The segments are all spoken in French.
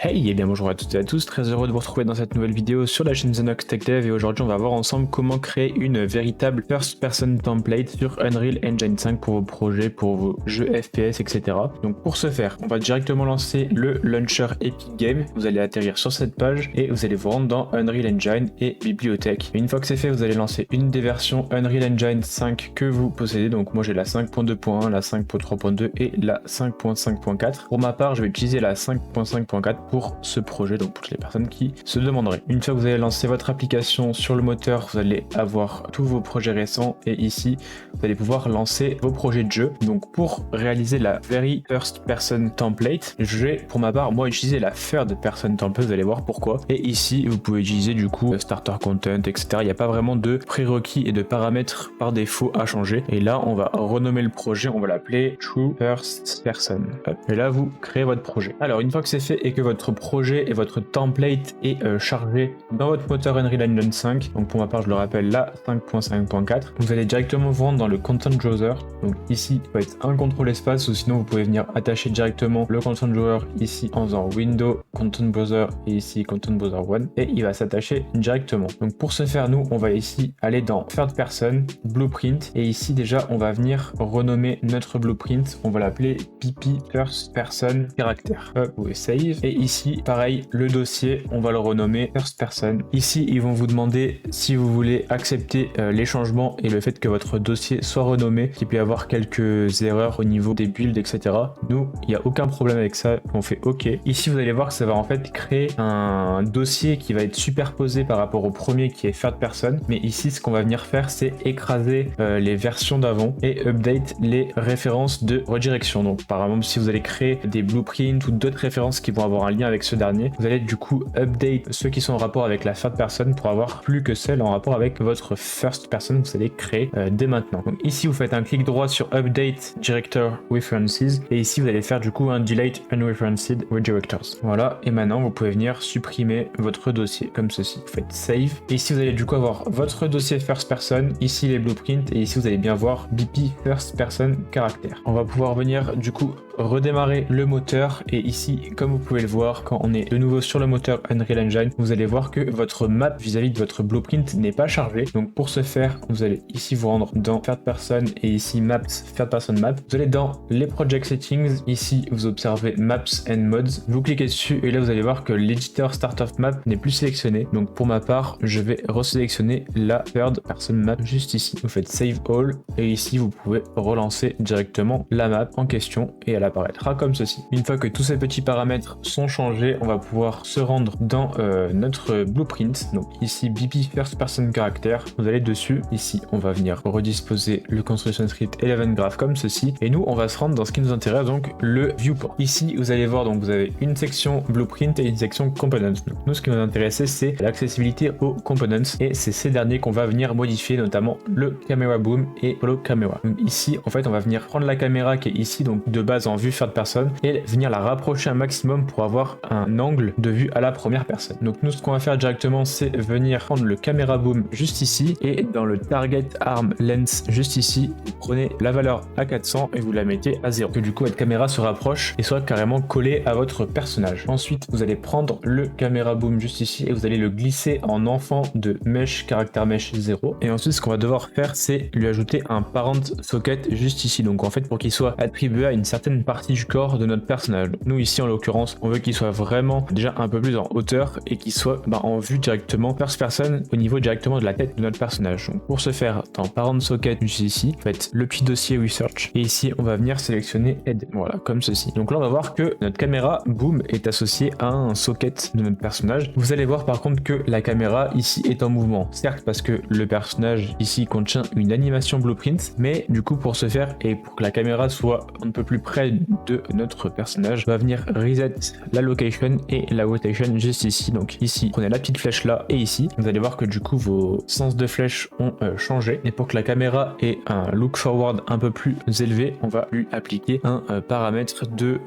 Hey et bien bonjour à toutes et à tous, très heureux de vous retrouver dans cette nouvelle vidéo sur la chaîne Zenox Tech Dev et aujourd'hui on va voir ensemble comment créer une véritable first person template sur Unreal Engine 5 pour vos projets, pour vos jeux FPS, etc. Donc pour ce faire, on va directement lancer le launcher Epic Games, vous allez atterrir sur cette page et vous allez vous rendre dans Unreal Engine et bibliothèque. Et une fois que c'est fait, vous allez lancer une des versions Unreal Engine 5 que vous possédez, donc moi j'ai la 5.2.1, la 5.3.2 et la 5.5.4. Pour ma part, je vais utiliser la 5.5.4 pour ce projet, donc pour toutes les personnes qui se demanderaient. Une fois que vous allez lancer votre application sur le moteur, vous allez avoir tous vos projets récents et ici vous allez pouvoir lancer vos projets de jeu. Donc pour réaliser la very first person template, je vais pour ma part moi utiliser la third person template, vous allez voir pourquoi. Et ici vous pouvez utiliser du coup starter content, etc. Il n'y a pas vraiment de prérequis et de paramètres par défaut à changer. Et là on va renommer le projet, on va l'appeler True First Person. Et là vous créez votre projet. Alors une fois que c'est fait et que votre projet et votre template est chargé dans votre moteur Unreal Engine 5, donc pour ma part je le rappelle la 5.5.4, vous allez directement vous rendre dans le Content Browser. Donc ici il va être un contrôle espace ou sinon vous pouvez venir attacher directement le Content Browser ici en faisant Windows, Content Browser et ici Content Browser 1 et il va s'attacher directement. Donc pour ce faire, nous on va ici aller dans Third Person, Blueprint et ici déjà on va venir renommer notre blueprint, on va l'appeler PP First Person Character. Vous pouvez save et ici pareil le dossier on va le renommer First Person. Ici ils vont vous demander si vous voulez accepter les changements et le fait que votre dossier soit renommé, qu'il peut y avoir quelques erreurs au niveau des builds, etc. Nous il n'y a aucun problème avec ça, on fait OK. Ici vous allez voir que ça va en fait créer un dossier qui va être superposé par rapport au premier qui est Third Person, mais ici ce qu'on va venir faire c'est écraser les versions d'avant et update les références de redirection. Donc par exemple si vous allez créer des blueprints ou d'autres références qui vont avoir un lien avec ce dernier, vous allez du coup update ceux qui sont en rapport avec la third person pour avoir plus que celles en rapport avec votre first person que vous allez créer dès maintenant. Donc ici vous faites un clic droit sur Update Director References et ici vous allez faire du coup un Delete Unreferenced Redirectors. Voilà, et maintenant vous pouvez venir supprimer votre dossier comme ceci. Vous faites Save et ici vous allez du coup avoir votre dossier first person, ici les blueprints et ici vous allez bien voir BP First Person Character. On va pouvoir venir du coup redémarrer le moteur et ici comme vous pouvez le voir quand on est de nouveau sur le moteur Unreal Engine, vous allez voir que votre map vis-à-vis de votre blueprint n'est pas chargée. Donc pour ce faire, vous allez ici vous rendre dans Third Person et ici Maps, Third Person Map. Vous allez dans les Project Settings, ici vous observez Maps and Mods, vous cliquez dessus et là vous allez voir que l'éditeur Start of Map n'est plus sélectionné. Donc pour ma part, je vais resélectionner la Third Person Map juste ici. Vous faites Save All et ici vous pouvez relancer directement la map en question et elle apparaîtra comme ceci. Une fois que tous ces petits paramètres sont changés, on va pouvoir se rendre dans notre blueprint. Donc ici BP First Person Character, vous allez dessus. Ici on va venir redisposer le construction script et l'event graph comme ceci. Et nous on va se rendre dans ce qui nous intéresse, donc le viewport. Ici vous allez voir, donc vous avez une section blueprint et une section components. Donc nous ce qui nous intéresse c'est l'accessibilité aux components et c'est ces derniers qu'on va venir modifier, notamment le camera boom et follow camera. Donc ici en fait on va venir prendre la caméra qui est ici donc de base en vue third person et venir la rapprocher un maximum pour avoir un angle de vue à la première personne. Donc nous ce qu'on va faire directement c'est venir prendre le caméra boom juste ici et dans le target arm lens juste ici, vous prenez la valeur à 400 et vous la mettez à 0. Que du coup votre caméra se rapproche et soit carrément collée à votre personnage. Ensuite vous allez prendre le caméra boom juste ici et vous allez le glisser en enfant de mesh caractère mesh 0. Et ensuite ce qu'on va devoir faire c'est lui ajouter un parent socket juste ici. Donc en fait pour qu'il soit attribué à une certaine partie du corps de notre personnage. Nous ici en l'occurrence on veut qu'il soit vraiment déjà un peu plus en hauteur et qu'il soit en vue directement first person au niveau directement de la tête de notre personnage. Donc pour ce faire dans parent socket juste ici, faites le petit dossier research et ici on va venir sélectionner head. Voilà comme ceci. Donc là on va voir que notre caméra boom est associée à un socket de notre personnage. Vous allez voir par contre que la caméra ici est en mouvement. Certes parce que le personnage ici contient une animation blueprint, mais du coup pour ce faire et pour que la caméra soit un peu plus près de notre personnage, on va venir reset la location et la rotation juste ici. Donc ici prenez la petite flèche là et ici vous allez voir que du coup vos sens de flèche ont changé et pour que la caméra ait un look forward un peu plus élevé, on va lui appliquer un paramètre de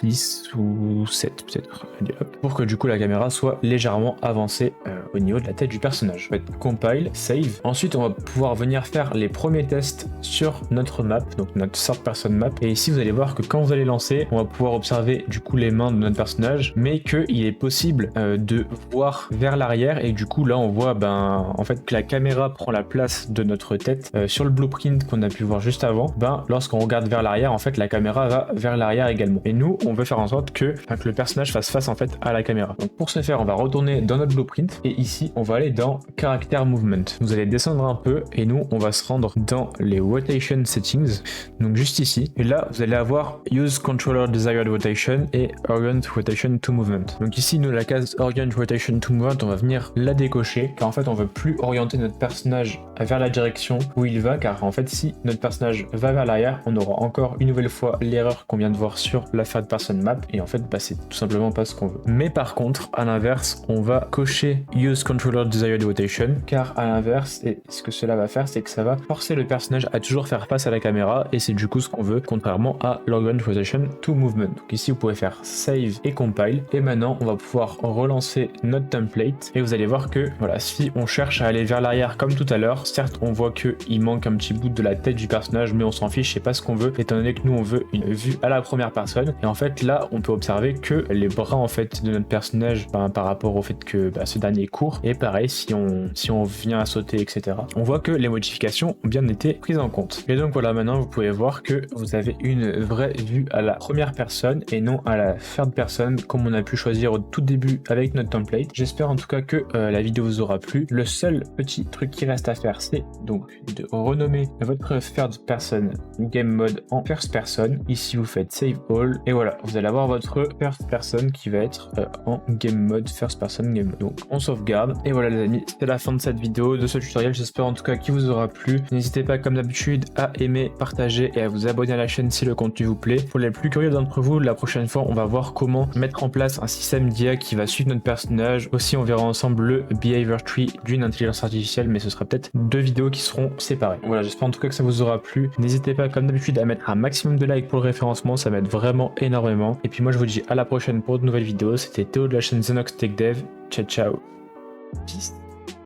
10 ou 7 peut-être pour que du coup la caméra soit légèrement avancée au niveau de la tête du personnage. On va être compile, save. Ensuite, on va pouvoir venir faire les premiers tests sur notre map, donc notre third person map. Et ici, vous allez voir que quand vous allez lancer, on va pouvoir observer du coup les mains de notre personnage, mais qu'il est possible de voir vers l'arrière. Et du coup, là, on voit en fait que la caméra prend la place de notre tête sur le blueprint qu'on a pu voir juste avant. Lorsqu'on regarde vers l'arrière, en fait, la caméra va vers l'arrière également. Et nous, on veut faire en sorte que le personnage fasse face en fait à la caméra. Donc pour ce faire, on va retourner dans notre blueprint et ici, on va aller dans Character Movement. Vous allez descendre un peu et nous, on va se rendre dans les Rotation Settings, donc juste ici. Et là, vous allez avoir Use Controller Desired Rotation et Orient Rotation to Movement. Donc ici, nous, la case Orient Rotation to Movement, on va venir la décocher car en fait, on veut plus orienter notre personnage vers la direction où il va, car en fait, si notre personnage va vers l'arrière, on aura encore une nouvelle fois l'erreur qu'on vient de voir sur la third person map et en fait, c'est tout simplement pas ce qu'on veut. Mais par contre, à l'inverse, on va cocher Use Controller Desired Rotation, car à l'inverse, et ce que cela va faire, c'est que ça va forcer le personnage à toujours faire face à la caméra et c'est du coup ce qu'on veut, contrairement à l'Orient Rotation to Movement. Donc ici, vous pouvez faire Save et Compile et maintenant, on va pouvoir relancer notre template et vous allez voir que voilà, si on cherche à aller vers l'arrière comme tout à l'heure, certes, on voit qu'il manque un petit bout de la tête du personnage, mais on s'en fiche, c'est pas ce qu'on veut, étant donné que nous, on veut une vue à la première personne. Et en fait, là, on peut observer que les bras en fait de notre personnage par rapport au fait que ce dernier court, et pareil, si on vient à sauter, etc., on voit que les modifications ont bien été prises en compte. Et donc voilà, maintenant, vous pouvez voir que vous avez une vraie vue à la première personne et non à la third person, comme on a pu choisir au tout début avec notre template. J'espère en tout cas que la vidéo vous aura plu. Le seul petit truc qui reste à faire, c'est donc de renommer votre third person game mode en first person. Ici, vous faites save all et voilà, vous allez avoir votre first person qui va être en game mode first person game mode. Donc on sauvegarde et voilà les amis, c'est la fin de cette vidéo, de ce tutoriel. J'espère en tout cas qu'il vous aura plu. N'hésitez pas comme d'habitude à aimer, partager et à vous abonner à la chaîne si le contenu vous plaît. Pour les plus curieux d'entre vous, la prochaine fois on va voir comment mettre en place un système d'IA qui va suivre notre personnage. Aussi, on verra ensemble le behavior tree d'une intelligence artificielle, mais ce sera peut-être deux vidéos qui seront séparées. Voilà, j'espère en tout cas que ça vous aura plu. N'hésitez pas comme d'habitude à mettre un maximum de likes pour le référencement, ça m'aide vraiment énormément. Et puis moi je vous dis à la prochaine pour de nouvelles vidéos. C'était Théo de la chaîne Zenox Tech Dev. Ciao ciao. Peace.